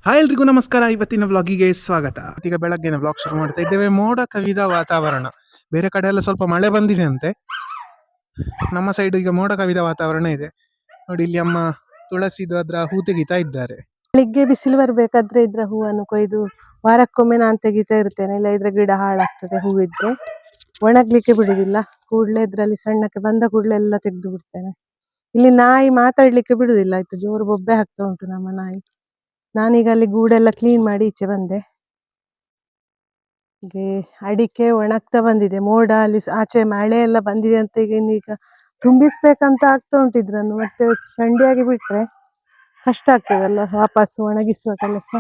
Hi ಎಲ್ರಿಗೂ ನಮಸ್ಕಾರ. ಇವತ್ತಿನ ವ್ಲಾಗಿಗೆ ಸ್ವಾಗತ. ಈಗ ಬೆಳಗ್ಗೆನ ವ್ಲಾಗ್ ಶುರು ಮಾಡ್ತಾ ಇದ್ದೇವೆ. ಮೋಡ ಕವಿದ ವಾತಾವರಣ. ಬೇರೆ ಕಡೆ ಎಲ್ಲ ಸ್ವಲ್ಪ ಮಳೆ ಬಂದಿದೆ ಅಂತೆ, ನಮ್ಮ ಸೈಡ್ ಈಗ ಮೋಡ ಕವಿದ ವಾತಾವರಣ ಇದೆ. ನೋಡಿ ಇಲ್ಲಿ ಅಮ್ಮ ತುಳಸಿದು ಅದ್ರ ಹೂ ತೆಗಿತಾ ಇದ್ದಾರೆ. ಬೆಳಿಗ್ಗೆ ಬಿಸಿಲು ಬರ್ಬೇಕಾದ್ರೆ ಇದ್ರ ಹೂವನ್ನು ಕೊಯ್ದು ವಾರಕ್ಕೊಮ್ಮೆ ನಾನು ತೆಗಿತಾ ಇರ್ತೇನೆ, ಇಲ್ಲ ಇದ್ರ ಗಿಡ ಹಾಳಾಗ್ತದೆ. ಹೂವಿದ್ರೆ ಒಣಗ್ಲಿಕ್ಕೆ ಬಿಡುದಿಲ್ಲ, ಕೂಡ್ಲೆ ಇದ್ರಲ್ಲಿ ಸಣ್ಣಕ್ಕೆ ಬಂದ ಕೂಡ್ಲೆ ಎಲ್ಲ ತೆಗೆದು ಬಿಡ್ತೇನೆ. ಇಲ್ಲಿ ನಾಯಿ ಮಾತಾಡ್ಲಿಕ್ಕೆ ಬಿಡುದಿಲ್ಲ, ಆಯ್ತು ಜೋರು ಬೊಬ್ಬೆ ಹಾಕ್ತಾ ಉಂಟು ನಮ್ಮ ನಾಯಿ. ನಾನೀಗ ಅಲ್ಲಿ ಗೂಡೆಲ್ಲ ಕ್ಲೀನ್ ಮಾಡಿ ಈಚೆ ಬಂದೆ. ಹೀಗೆ ಅಡಿಕೆ ಒಣಗ್ತಾ ಬಂದಿದೆ, ಮೋಡ ಅಲ್ಲಿ ಆಚೆ ಮಳೆ ಎಲ್ಲ ಬಂದಿದೆ ಅಂತ ಈಗ ತುಂಬಿಸ್ಬೇಕಂತ ಆಗ್ತಾ ಉಂಟು ಇದ್ರನ್ನು. ಮತ್ತೆ ಸಂಡಿಯಾಗಿ ಬಿಟ್ರೆ ಕಷ್ಟ ಆಗ್ತದಲ್ಲ ವಾಪಸ್ ಒಣಗಿಸುವ ಕೆಲಸ,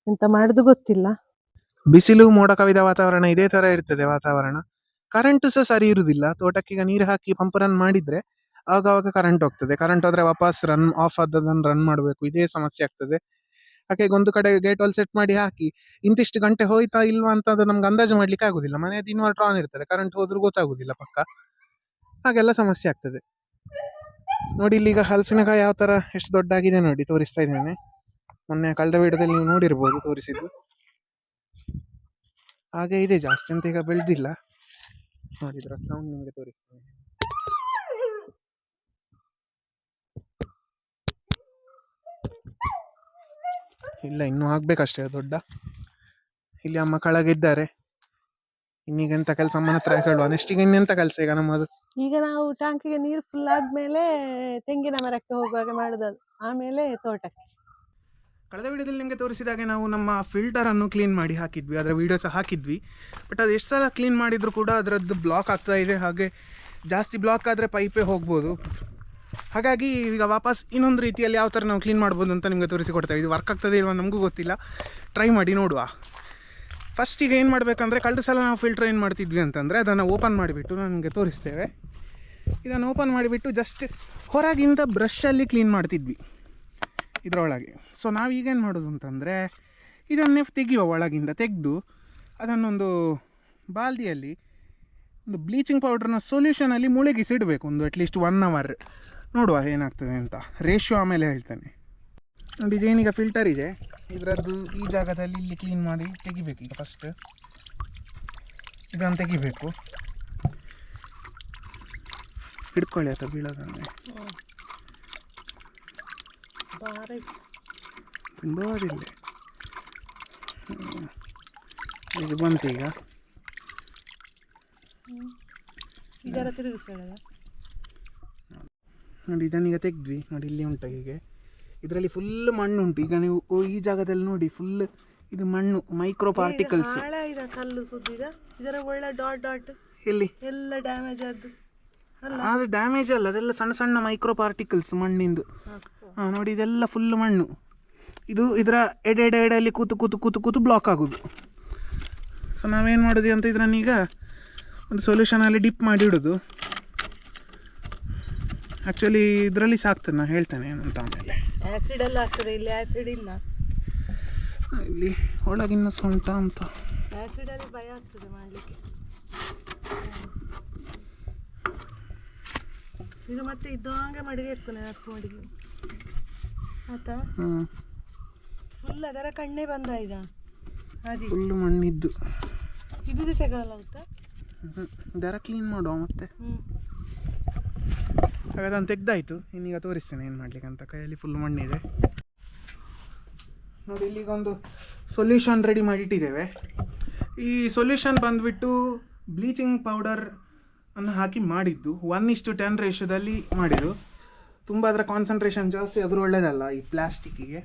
ಎಂತ ಮಾಡುದು ಗೊತ್ತಿಲ್ಲ. ಬಿಸಿಲು ಮೋಡ ಕವಿದ ವಾತಾವರಣ ಇದೇ ತರ ಇರ್ತದೆ ವಾತಾವರಣ. ಕರೆಂಟ್ ಸಹ ಸರಿ ಇರುವುದಿಲ್ಲ. ತೋಟಕ್ಕೆ ಈಗ ನೀರು ಹಾಕಿ ಪಂಪ್ ರನ್ ಮಾಡಿದ್ರೆ ಆವಾಗ ಕರೆಂಟ್ ಹೋಗ್ತದೆ. ಕರೆಂಟ್ ಹೋದ್ರೆ ವಾಪಸ್ ರನ್ ಆಫ್ ಆದದನ್ನು ರನ್ ಮಾಡಬೇಕು, ಇದೇ ಸಮಸ್ಯೆ ಆಗ್ತದೆ. ಹಾಗೆ ಒಂದು ಕಡೆ ಗೇಟ್ ವಾಲ್ ಸೆಟ್ ಮಾಡಿ ಹಾಕಿ ಇಂತಿಷ್ಟು ಗಂಟೆ ಹೋಯ್ತಾ ಇಲ್ವಾ ಅಂತ ಅದು ನಮ್ಗೆ ಅಂದಾಜು ಮಾಡ್ಲಿಕ್ಕೆ ಆಗುದಿಲ್ಲ. ಮನೆಯದು ಇನ್ವರ್ಟರ್ ಆನ್ ಇರ್ತದೆ, ಕರೆಂಟ್ ಹೋದ್ರೂ ಗೊತ್ತಾಗುದಿಲ್ಲ ಪಕ್ಕ, ಹಾಗೆಲ್ಲ ಸಮಸ್ಯೆ ಆಗ್ತದೆ. ನೋಡಿ ಇಲ್ಲಿ ಈಗ ಹಲಸಿನಕಾಯಿ ಯಾವ ತರ ಎಷ್ಟು ದೊಡ್ಡ ಆಗಿದೆ ನೋಡಿ, ತೋರಿಸ್ತಾ ಇದ್ದೇನೆ. ಮೊನ್ನೆ ಕಳೆದ ವಿಡಿಯೋದಲ್ಲಿ ನೀವು ನೋಡಿರ್ಬೋದು ತೋರಿಸಿದ್ದು. ಹಾಗೆ ಇದೆ, ಜಾಸ್ತಿ ಅಂತ ಈಗ ಬೆಳೆದಿಲ್ಲ. ನೋಡಿದ್ರ ಸೌಂಡ್ ನಿಮಗೆ ತೋರಿಸ್ತೇನೆ. ಇಲ್ಲ, ಇನ್ನೂ ಆಗ್ಬೇಕಷ್ಟೇ ದೊಡ್ಡ. ಇಲ್ಲಿ ಅಮ್ಮ ಕೆಳಗಿದ್ದಾರೆ. ಇನ್ನೀಗ ಎಂತ ಕೆಲಸ ಅಮ್ಮನ ಹತ್ರ ಹೇಳುವ. ನೆಕ್ಸ್ಟ್ ಈಗ ಇನ್ನೆಂತ ಕೆಲಸ ಈಗ ನಮ್ಮದು? ಈಗ ನಾವು ಟ್ಯಾಂಕಿಗೆ ನೀರು ಫುಲ್ ಆದ್ಮೇಲೆ ತೆಂಗಿನ ಮರಕ್ಕೆ ಹೋಗುವಾಗ ಮಾಡುದದು, ಆಮೇಲೆ ತೋಟಕ್ಕೆ. ಕಳೆದ ವಿಡಿಯೋದಲ್ಲಿ ನಿಮಗೆ ತೋರಿಸಿದಾಗೆ ನಾವು ನಮ್ಮ ಫಿಲ್ಟರ್ ಅನ್ನು ಕ್ಲೀನ್ ಮಾಡಿ ಹಾಕಿದ್ವಿ, ಅದರ ವಿಡಿಯೋ ಸಹ ಹಾಕಿದ್ವಿ. ಬಟ್ ಅದು ಎಷ್ಟು ಸಲ ಕ್ಲೀನ್ ಮಾಡಿದ್ರು ಕೂಡ ಅದರದ್ದು ಬ್ಲಾಕ್ ಆಗ್ತಾ ಇದೆ. ಹಾಗೆ ಜಾಸ್ತಿ ಬ್ಲಾಕ್ ಆದರೆ ಪೈಪೇ ಹೋಗ್ಬೋದು. ಹಾಗಾಗಿ ಈಗ ವಾಪಸ್ ಇನ್ನೊಂದು ರೀತಿಯಲ್ಲಿ ಯಾವ ಥರ ನಾವು ಕ್ಲೀನ್ ಮಾಡ್ಬೋದು ಅಂತ ನಿಮಗೆ ತೋರಿಸಿಕೊಡ್ತೇವೆ. ಇದು ವರ್ಕ್ ಆಗ್ತದೆ ಇಲ್ವ ನಮಗೂ ಗೊತ್ತಿಲ್ಲ, ಟ್ರೈ ಮಾಡಿ ನೋಡುವ. ಫಸ್ಟ್ ಈಗ ಏನು ಮಾಡಬೇಕಂದ್ರೆ, ಕಳೆದ ಸಲ ನಾವು ಫಿಲ್ಟರ್ ಏನು ಮಾಡ್ತಿದ್ವಿ ಅಂತಂದರೆ ಅದನ್ನು ಓಪನ್ ಮಾಡಿಬಿಟ್ಟು ನನಗೆ ತೋರಿಸ್ತೇವೆ. ಇದನ್ನು ಓಪನ್ ಮಾಡಿಬಿಟ್ಟು ಜಸ್ಟ್ ಹೊರಗಿಂದ ಬ್ರಷಲ್ಲಿ ಕ್ಲೀನ್ ಮಾಡ್ತಿದ್ವಿ ಇದರೊಳಗೆ. ಸೊ ನಾವು ಈಗೇನು ಮಾಡೋದು ಅಂತಂದರೆ, ಇದನ್ನೇ ತೆಗೆಯುವ, ಒಳಗಿಂದ ತೆಗೆದು ಅದನ್ನೊಂದು ಬಾಲ್ದಿಯಲ್ಲಿ ಒಂದು ಬ್ಲೀಚಿಂಗ್ ಪೌಡ್ರನ್ನ ಸೊಲ್ಯೂಷನಲ್ಲಿ ಮುಳುಗಿಸಿಡಬೇಕು ಒಂದು ಅಟ್ಲೀಸ್ಟ್ 1 hour. ನೋಡುವ ಏನಾಗ್ತದೆ ಅಂತ, ರೇಷಿಯೋ ಆಮೇಲೆ ಹೇಳ್ತೇನೆ. ನೋಡಿ ಇದೇನೀಗ ಫಿಲ್ಟರ್ ಇದೆ, ಇದರದ್ದು ಈ ಜಾಗದಲ್ಲಿ ಇಲ್ಲಿ ಕ್ಲೀನ್ ಮಾಡಿ ತೆಗಿಬೇಕು. ಈಗ ಫಸ್ಟ್ ಇದನ್ನು ತೆಗಿಬೇಕು. ಹಿಡ್ಕೊಳ್ಳಿ ಅಥವಾ ಬೀಳೋದನ್ನೇ, ತುಂಬ ಅದಿಲ್ಲ. ಇದು ಬಂತು ಈಗ. ನೋಡಿ ಇದನ್ನೀಗ ತೆಗೆದ್ವಿ. ನೋಡಿ ಇಲ್ಲಿ ಉಂಟು ಹೀಗೆ, ಇದರಲ್ಲಿ ಫುಲ್ ಮಣ್ಣು ಉಂಟು. ಈಗ ನೀವು ಈ ಜಾಗದಲ್ಲಿ ನೋಡಿ, ಫುಲ್ ಇದು ಮಣ್ಣು, ಮೈಕ್ರೋ ಪಾರ್ಟಿಕಲ್ಸ್. ಇದರ ಒಳ್ಳೆ ಡಾಟ್ ಡಾಟ್ ಎಲ್ಲಿ ಎಲ್ಲ ಡ್ಯಾಮೇಜ್ ಆದ್ದು. ಆದರೆ ಡ್ಯಾಮೇಜ್ ಅಲ್ಲ, ಅದೆಲ್ಲ ಸಣ್ಣ ಸಣ್ಣ ಮೈಕ್ರೋ ಪಾರ್ಟಿಕಲ್ಸ್ ಮಣ್ಣಿಂದು. ಹಾಂ ನೋಡಿ, ಇದೆಲ್ಲ ಫುಲ್ ಮಣ್ಣು. ಇದು ಇದರ ಎಡೆಯಲ್ಲಿ ಕೂತು ಕೂತು ಕೂತು ಕೂತು ಬ್ಲಾಕ್ ಆಗೋದು. ಸೊ ನಾವೇನು ಮಾಡೋದು ಅಂತ, ಇದನ್ನೀಗ ಒಂದು ಸೊಲ್ಯೂಷನಲ್ಲಿ ಡಿಪ್ ಮಾಡಿ ಇಡೋದು. ಆ್ಯಕ್ಚುಲಿ ಇದರಲ್ಲಿ ಸಾಕ್ತದೆ, ನಾನು ಹೇಳ್ತೇನೆ ಏನಂತ ಆಮೇಲೆ. ಆ್ಯಸಿಡ್ ಎಲ್ಲ ಆಗ್ತದೆ, ಇಲ್ಲಿ ಆ್ಯಸಿಡ್ ಇಲ್ಲ. ಇಲ್ಲಿ ಒಳಗಿನ ಸೊಂಟ ಅಂತ ಆ್ಯಸಿಡಲ್ಲಿ ಭಯ ಆಗ್ತದೆ ಮಾಡಲಿಕ್ಕೆ. ಇದು ಮತ್ತೆ ಇದ್ದಂಗೆ ಮಡಿಗೆ ಇರ್ತಾನೆ, ಅರ್ಥ ಮಡಿಗೆ ಆಯ್ತಾ. ಫುಲ್ ಅದರ ಕಣ್ಣೇ ಬಂದ. ಈಗ ಅದೇ ಫುಲ್ ಮಣ್ಣಿದ್ದು ಇದು ತೆಗಲ್ಲ ಆಯ್ತಾ. ಇದರ ಕ್ಲೀನ್ ಮಾಡುವ ಮತ್ತೆ. ಹಾಗೆ ಅದನ್ನು ತೆಗ್ದಾಯಿತು. ಇನ್ನೀಗ ತೋರಿಸ್ತೇನೆ ಏನು ಮಾಡಲಿಕ್ಕೆ ಅಂತ. ಕೈಯಲ್ಲಿ ಫುಲ್ ಮಣ್ಣಿದೆ ನೋಡಿ. ಇಲ್ಲಿಗ ಒಂದು ಸೊಲ್ಯೂಷನ್ ರೆಡಿ ಮಾಡಿಟ್ಟಿದ್ದೇವೆ. ಈ ಸೊಲ್ಯೂಷನ್ ಬಂದುಬಿಟ್ಟು ಬ್ಲೀಚಿಂಗ್ ಪೌಡರ್ ಅನ್ನು ಹಾಕಿ ಮಾಡಿದ್ದು, 1:10 ರೇಷಿಯೋದಲ್ಲಿ ಮಾಡಿದ್ದು. ತುಂಬ ಅದರ ಕಾನ್ಸಂಟ್ರೇಷನ್ ಜಾಸ್ತಿ, ಅದ್ರ ಒಳ್ಳೆಯದಲ್ಲ ಈ ಪ್ಲಾಸ್ಟಿಕ್ಕಿಗೆ.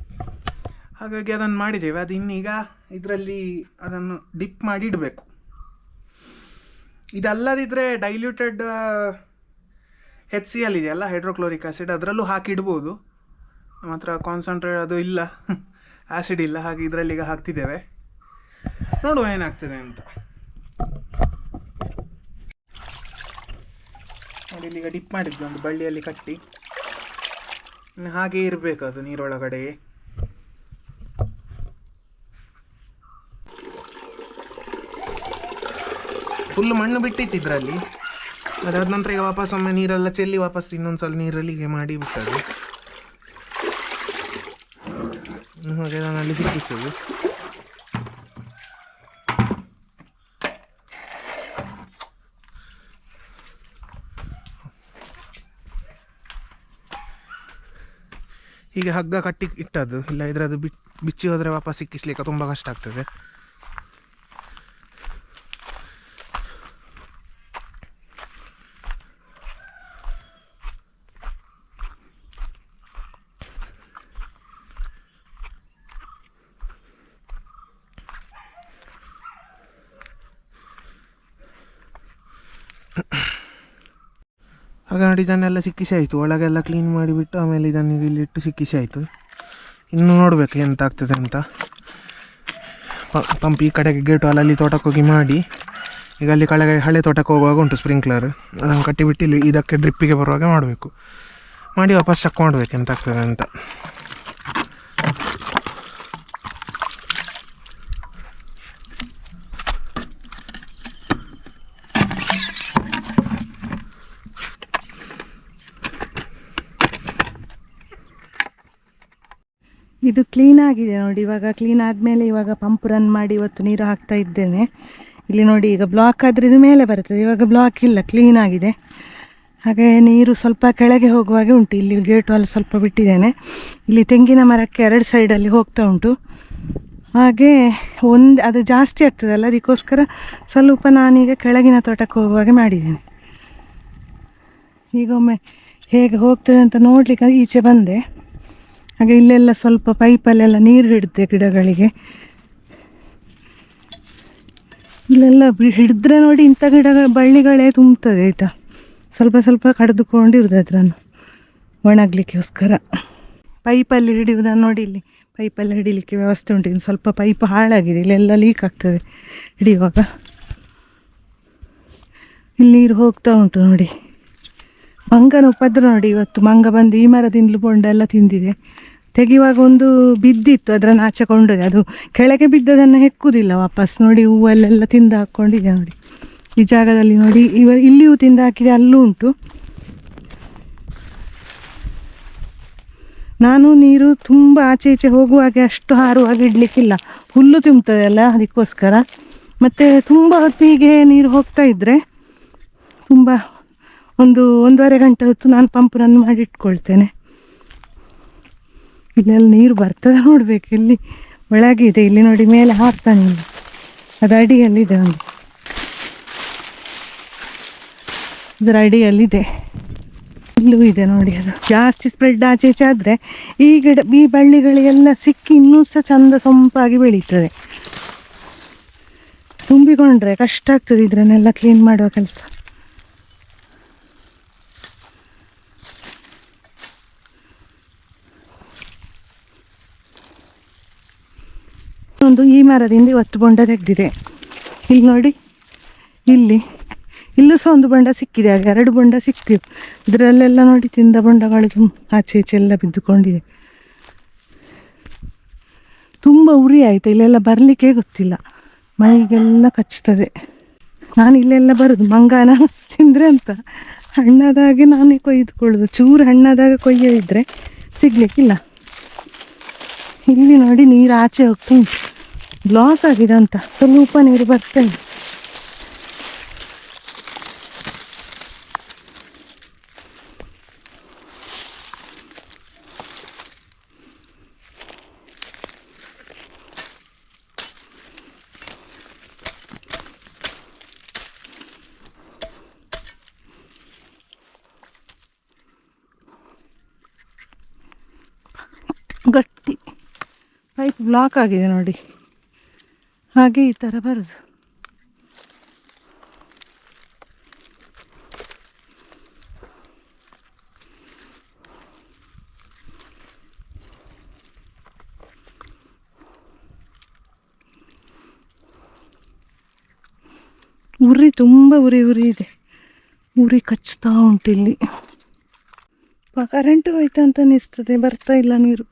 ಹಾಗಾಗಿ ಅದನ್ನು ಮಾಡಿದ್ದೇವೆ. ಅದು ಇನ್ನೀಗ ಇದರಲ್ಲಿ ಅದನ್ನು ಡಿಪ್ ಮಾಡಿ ಇಡಬೇಕು. ಇದಲ್ಲದಿದ್ದರೆ ಡೈಲ್ಯೂಟೆಡ್ HCl ಇದೆಯಲ್ಲ, ಹೈಡ್ರೋಕ್ಲೋರಿಕ್ ಆ್ಯಸಿಡ್, ಅದರಲ್ಲೂ ಹಾಕಿ ಇಡ್ಬೋದು. ನಮ್ಮ ಹತ್ರ ಕಾನ್ಸಂಟ್ರೇಟ್ ಅದು ಇಲ್ಲ, ಆ್ಯಸಿಡ್ ಇಲ್ಲ. ಹಾಗೆ ಇದರಲ್ಲಿ ಈಗ ಹಾಕ್ತಿದ್ದೇವೆ, ನೋಡುವ ಏನಾಗ್ತದೆ ಅಂತ. ನೋಡಿ ಇಲ್ಲಿಗ ಡಿಪ್ ಮಾಡಿದ್ವಿ ಒಂದು ಬಳ್ಳಿಯಲ್ಲಿ ಕಟ್ಟಿ. ಇನ್ನು ಹಾಗೆ ಇರಬೇಕು ಅದು ನೀರೊಳಗಡೆ. ಫುಲ್ ಮಣ್ಣು ಬಿಟ್ಟಿತ್ತು ಇದರಲ್ಲಿ. ಅದಾದ ನಂತರ ಈಗ ವಾಪಸ್ ಒಮ್ಮೆ ನೀರೆಲ್ಲ ಚೆಲ್ಲಿ ವಾಪಸ್ ಇನ್ನೊಂದು ಸಲ ನೀರಲ್ಲಿ ಹೀಗೆ ಮಾಡಿ ಬಿಟ್ಟದ್ದು. ಹಾಗೆ ನಾನು ಅಲ್ಲಿ ಸಿಕ್ಕಿಸೋದು. ಹೀಗೆ ಹಗ್ಗ ಕಟ್ಟಿ ಇಟ್ಟದ್ದು, ಇಲ್ಲ ಇದ್ರೆ ಅದು ಬಿಚ್ಚಿ ಹೋದರೆ ವಾಪಸ್ ಸಿಕ್ಕಿಸ್ಲಿಕ್ಕೆ ತುಂಬ ಕಷ್ಟ ಆಗ್ತದೆ. ಆಗ ನೋಡಿ ಇದನ್ನೆಲ್ಲ ಸಿಕ್ಕಿಸಿ ಆಯಿತು, ಒಳಗೆಲ್ಲ ಕ್ಲೀನ್ ಮಾಡಿಬಿಟ್ಟು ಆಮೇಲೆ ಇದನ್ನು ಇಲ್ಲಿಟ್ಟು ಸಿಕ್ಕಿಸಿ ಆಯಿತು. ಇನ್ನು ನೋಡಬೇಕು ಎಂತ ಆಗ್ತದೆ ಅಂತ. ಪಂಪ್ ಈ ಕಡೆಗೆ ಗೇಟು ಅಲ್ಲಿ ತೋಟಕ್ಕೆ ಹೋಗಿ ಮಾಡಿ, ಈಗ ಅಲ್ಲಿ ಕೆಳಗೆ ಹಳೆ ತೋಟಕ್ಕೆ ಹೋಗುವಾಗ ಉಂಟು ಸ್ಪ್ರಿಂಕ್ಲರ್, ಅದನ್ನು ಕಟ್ಟಿಬಿಟ್ಟು ಇಲ್ಲಿ ಇದಕ್ಕೆ ಡ್ರಿಪ್ಪಿಗೆ ಬರುವಾಗ ಮಾಡಬೇಕು, ಮಾಡಿ ವಾಪಸ್ ಚೆಕ್ ಮಾಡಬೇಕು ಎಂತ ಆಗ್ತದೆ ಅಂತ. ಇದು ಕ್ಲೀನ್ ಆಗಿದೆ ನೋಡಿ. ಇವಾಗ ಕ್ಲೀನ್ ಆದಮೇಲೆ ಇವಾಗ ಪಂಪ್ ರನ್ ಮಾಡಿ ಇವತ್ತು ನೀರು ಹಾಕ್ತಾ ಇದ್ದೇನೆ. ಇಲ್ಲಿ ನೋಡಿ, ಈಗ ಬ್ಲಾಕ್ ಆದರೆ ಇದು ಮೇಲೆ ಬರ್ತದೆ, ಇವಾಗ ಬ್ಲಾಕ್ ಇಲ್ಲ, ಕ್ಲೀನ್ ಆಗಿದೆ. ಹಾಗೆ ನೀರು ಸ್ವಲ್ಪ ಕೆಳಗೆ ಹೋಗುವಾಗೆ ಉಂಟು. ಇಲ್ಲಿ ಗೇಟು ಅಲ್ಲಿ ಸ್ವಲ್ಪ ಬಿಟ್ಟಿದ್ದೇನೆ. ಇಲ್ಲಿ ತೆಂಗಿನ ಮರಕ್ಕೆ 2 ಸೈಡಲ್ಲಿ ಹೋಗ್ತಾ ಉಂಟು. ಹಾಗೆ ಅದು ಜಾಸ್ತಿ ಆಗ್ತದಲ್ಲ, ಅದಕ್ಕೋಸ್ಕರ ಸ್ವಲ್ಪ ನಾನೀಗ ಕೆಳಗಿನ ತೋಟಕ್ಕೆ ಹೋಗುವಾಗೆ ಮಾಡಿದ್ದೇನೆ. ಈಗೊಮ್ಮೆ ಹೇಗೆ ಹೋಗ್ತದೆ ಅಂತ ನೋಡಲಿಕ್ಕೆ ಈಚೆ ಬಂದೆ. ಹಾಗೆ ಇಲ್ಲೆಲ್ಲ ಸ್ವಲ್ಪ ಪೈಪಲ್ಲೆಲ್ಲ ನೀರು ಹಿಡಿದೆ ಗಿಡಗಳಿಗೆ. ಇಲ್ಲೆಲ್ಲ ಹಿಡಿದ್ರೆ ನೋಡಿ ಇಂಥ ಬಳ್ಳಿಗಳೇ ತುಂಬ್ತದೆ ಆಯಿತಾ. ಸ್ವಲ್ಪ ಸ್ವಲ್ಪ ಕಡಿದುಕೊಂಡಿರೋದು ಅದನ್ನು ಒಣಗಲಿಕ್ಕೋಸ್ಕರ. ಪೈಪಲ್ಲಿ ಹಿಡಿಯುವುದನ್ನು ನೋಡಿ, ಇಲ್ಲಿ ಪೈಪಲ್ಲಿ ಹಿಡಿಲಿಕ್ಕೆ ವ್ಯವಸ್ಥೆ ಉಂಟು. ಇನ್ನು ಸ್ವಲ್ಪ ಪೈಪ್ ಹಾಳಾಗಿದೆ, ಇಲ್ಲೆಲ್ಲ ಲೀಕ್ ಆಗ್ತದೆ ಹಿಡಿಯುವಾಗ. ಇಲ್ಲಿ ನೀರು ಹೋಗ್ತಾ ಉಂಟು ನೋಡಿ. ಮಂಗನ ಉಪದ್ರ ನೋಡಿ, ಇವತ್ತು ಮಂಗ ಬಂದು ಈ ಮರದಿಂದಲೂ ಬೊಂಡ ಎಲ್ಲ ತಿಂದಿದೆ. ತೆಗೆಯುವಾಗ ಒಂದು ಬಿದ್ದಿತ್ತು, ಅದನ್ನು ಆಚೆ ಕೊಂಡೋದೆ. ಅದು ಕೆಳಗೆ ಬಿದ್ದದನ್ನು ಹೆಕ್ಕುವುದಿಲ್ಲ ವಾಪಸ್ ನೋಡಿ, ಹೂವಲ್ಲೆಲ್ಲ ತಿಂದು ಹಾಕ್ಕೊಂಡಿದೆ ನೋಡಿ. ಈ ಜಾಗದಲ್ಲಿ ನೋಡಿ, ಇಲ್ಲಿಯೂ ತಿಂದು ಹಾಕಿದೆ, ಅಲ್ಲೂ ಉಂಟು. ನಾನು ನೀರು ತುಂಬ ಆಚೆ ಈಚೆ ಹೋಗುವಾಗೆ ಅಷ್ಟು ಹಾರುವಾಗ ಇಡಲಿಕ್ಕಿಲ್ಲ, ಹುಲ್ಲು ತುಂಬ್ತದೆ ಅಲ್ಲ, ಅದಕ್ಕೋಸ್ಕರ. ಮತ್ತು ತುಂಬ ಹೊತ್ತಿಗೆ ನೀರು ಹೋಗ್ತಾ ಇದ್ದರೆ ತುಂಬ 1-1.5 ಗಂಟೆ ಹೊತ್ತು ನಾನು ಪಂಪನ್ನು ಮಾಡಿ ಇಟ್ಕೊಳ್ತೇನೆ. ಇಲ್ಲೆಲ್ಲ ನೀರು ಬರ್ತದೆ ನೋಡಬೇಕು. ಇಲ್ಲಿ ಒಳಗಿದೆ, ಇಲ್ಲಿ ನೋಡಿ ಮೇಲೆ ಹಾಕ್ತಾನೆ, ಇಲ್ಲಿ ಅದು ಅಡಿಯಲ್ಲಿದೆ, ಒಂದು ಅದರ ಅಡಿಯಲ್ಲಿದೆ, ಇಲ್ಲೂ ಇದೆ ನೋಡಿ. ಅದು ಜಾಸ್ತಿ ಸ್ಪ್ರೆಡ್ ಆಚೆ ಈಚೆ ಆದರೆ ಈ ಬಳ್ಳಿಗಳಿಗೆಲ್ಲ ಸಿಕ್ಕಿ ಇನ್ನೂ ಸಹ ಚಂದ ಸೊಂಪಾಗಿ ಬೆಳೀತದೆ. ತುಂಬಿಕೊಂಡ್ರೆ ಕಷ್ಟ ಆಗ್ತದೆ ಇದನ್ನೆಲ್ಲ ಕ್ಲೀನ್ ಮಾಡುವ ಕೆಲಸ. ಒಂದು ಈ ಮರದಿಂದ ಇವತ್ತು ಬೊಂಡ ತೆಗೆದಿದೆ. ಇಲ್ಲಿ ನೋಡಿ, ಇಲ್ಲೂ ಸಹ ಒಂದು ಬೊಂಡ ಸಿಕ್ಕಿದೆ. ಆಗ 2 ಬೊಂಡ ಸಿಕ್ತಿವೆ. ಇದರಲ್ಲೆಲ್ಲ ನೋಡಿ ತಿಂದ ಬೊಂಡಗಳು ಆಚೆ ಈಚೆ ಎಲ್ಲ ಬಿದ್ದುಕೊಂಡಿದೆ. ತುಂಬ ಉರಿ ಆಯಿತು, ಇಲ್ಲೆಲ್ಲ ಬರಲಿಕ್ಕೆ ಗೊತ್ತಿಲ್ಲ, ಮೈಗೆಲ್ಲ ಕಚ್ತದೆ. ನಾನು ಇಲ್ಲೆಲ್ಲ ಬರೋದು ಮಂಗನ ತಿಂದರೆ ಅಂತ, ಹಣ್ಣಾದಾಗೆ ನಾನೇ ಕೊಯ್ದುಕೊಳ್ಳೋದು. ಚೂರು ಹಣ್ಣಾದಾಗ ಕೊಯ್ಯೋದಿದ್ರೆ ಸಿಗ್ಲಿಕ್ಕಿಲ್ಲ. ಇಲ್ಲಿ ನೋಡಿ ನೀರು ಆಚೆ ಹೋಗ್ತಾ ಉಂಟು, ಬ್ಲಾಕ್ ಆಗಿದೆ ಅಂತ, ಸ್ವಲ್ಪ ನೀರು ಬರ್ತಾ ಇದೆ. ಗಟ್ಟಿ ಪೈಪ್ ಬ್ಲಾಕ್ ಆಗಿದೆ ನೋಡಿ. ಹಾಗೆ ಈ ಥರ ಬರೋದು. ಉರಿ ತುಂಬ ಉರಿ ಇದೆ, ಉರಿ ಕಚ್ತಾ ಉಂಟು. ಇಲ್ಲಿ ಕರೆಂಟು ಹೋಯ್ತಾ ಅಂತ ಅನಿಸ್ತದೆ, ಬರ್ತಾ ಇಲ್ಲ ನೀರು,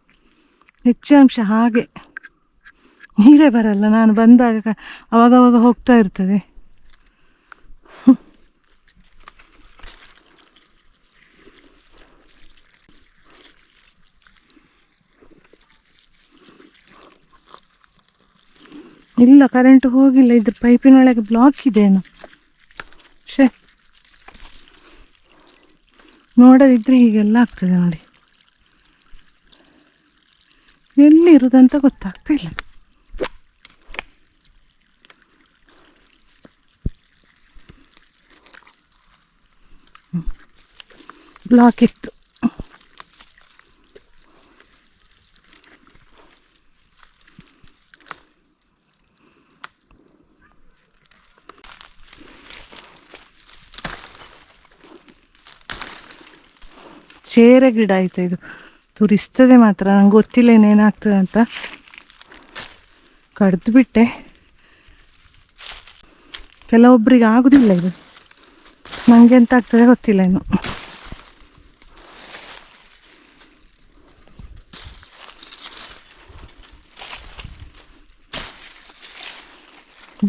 ಹೆಚ್ಚಾಂಶ ಹಾಗೆ ನೀರೇ ಬರಲ್ಲ. ನಾನು ಬಂದಾಗ ಅವಾಗವಾಗ ಹೋಗ್ತಾ ಇರ್ತದೆ. ಇಲ್ಲ, ಕರೆಂಟ್ ಹೋಗಿಲ್ಲ. ಇದ್ರ ಪೈಪಿನೊಳಗೆ ಬ್ಲಾಕ್ ಇದೆಯೇನೋ. ಶೇ, ನೋಡದಿದ್ರೆ ಹೀಗೆಲ್ಲ ಆಗ್ತದೆ ನೋಡಿ. ಎಲ್ಲಿ ಇರುದಂತ ಗೊತ್ತಾಗ್ತಾ ಇಲ್ಲ. ಬ್ಲಾಕ್ ಇತ್ತು. ಚೇರೆ ಗಿಡ ಆಯ್ತು ಇದು. ತುರಿಸ್ತದೆ ಮಾತ್ರ, ನಂಗೆ ಗೊತ್ತಿಲ್ಲ ಇನ್ನೇನಾಗ್ತದೆ ಅಂತ. ಕಡ್ದು ಬಿಟ್ಟೆ. ಕೆಲವೊಬ್ಬರಿಗೆ ಆಗುದಿಲ್ಲ ಇದು, ನನಗೆ ಎಂತ ಆಗ್ತದೆ ಗೊತ್ತಿಲ್ಲ ಇನ್ನು.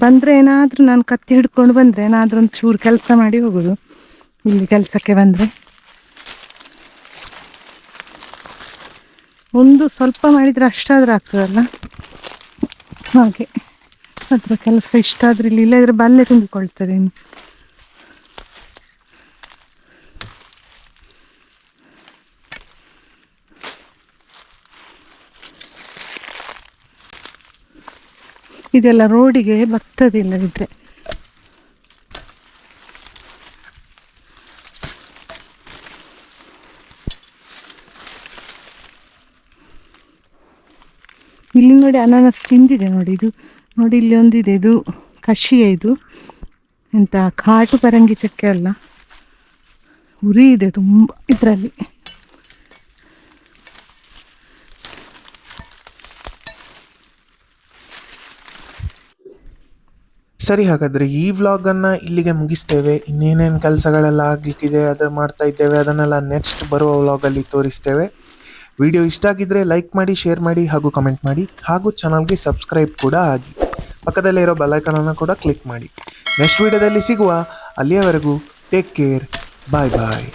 ಬಂದರೆ ಏನಾದರೂ ನಾನು ಕತ್ತಿ ಹಿಡ್ಕೊಂಡು ಬಂದರೆ ಏನಾದರೂ ಒಂದು ಚೂರು ಕೆಲಸ ಮಾಡಿ ಹೋಗೋದು. ಇಲ್ಲಿ ಕೆಲಸಕ್ಕೆ ಬಂದರೆ ಒಂದು ಸ್ವಲ್ಪ ಮಾಡಿದರೆ ಅಷ್ಟಾದರೂ ಆಗ್ತದಲ್ಲ, ಹಾಗೆ. ಅದರ ಕೆಲಸ ಇಷ್ಟ ಆದರೆ ಇಲ್ಲಿ, ಇಲ್ಲದ್ರೆ ಬಲ್ಲೆ ತುಂಬಿಕೊಳ್ತದೆ ಇನ್ನು. ಇದೆಲ್ಲ ರೋಡಿಗೆ ಬರ್ತದೆ ಇಲ್ಲದಿದ್ರೆ. ಇಲ್ಲಿ ನೋಡಿ ಅನಾನಸ್ ತಿಂದಿದೆ ನೋಡಿ. ಇದು ನೋಡಿ, ಇಲ್ಲಿ ಒಂದಿದೆ, ಇದು ಕಷಿಯ. ಇದು ಎಂತ ಕಾಟು ಪರಂಗಿ ಚಕ್ಕೆ ಅಲ್ಲ, ಉರಿ ಇದೆ ತುಂಬ ಇದರಲ್ಲಿ. ಸರಿ, ಹಾಗಾದರೆ ಈ ವ್ಲಾಗನ್ನು ಇಲ್ಲಿಗೆ ಮುಗಿಸ್ತೇವೆ. ಇನ್ನೇನೇನು ಕೆಲಸಗಳೆಲ್ಲ ಆಗಲಿಕ್ಕಿದೆ ಅದು ಮಾಡ್ತಾ ಇದ್ದೇವೆ, ಅದನ್ನೆಲ್ಲ ನೆಕ್ಸ್ಟ್ ಬರುವ ವ್ಲಾಗಲ್ಲಿ ತೋರಿಸ್ತೇವೆ. ವಿಡಿಯೋ ಇಷ್ಟ ಆಗಿದ್ದರೆ ಲೈಕ್ ಮಾಡಿ, ಶೇರ್ ಮಾಡಿ ಹಾಗೂ ಕಮೆಂಟ್ ಮಾಡಿ. ಹಾಗೂ ಚಾನಲ್ಗೆ ಸಬ್ಸ್ಕ್ರೈಬ್ ಕೂಡ ಆಗಿ, ಪಕ್ಕದಲ್ಲೇ ಇರೋ ಬೆಲ್ಲೈಕನನ್ನು ಕೂಡ ಕ್ಲಿಕ್ ಮಾಡಿ. ನೆಕ್ಸ್ಟ್ ವಿಡಿಯೋದಲ್ಲಿ ಸಿಗುವ. ಅಲ್ಲಿಯವರೆಗೂ ಟೇಕ್ ಕೇರ್. ಬಾಯ್ ಬಾಯ್.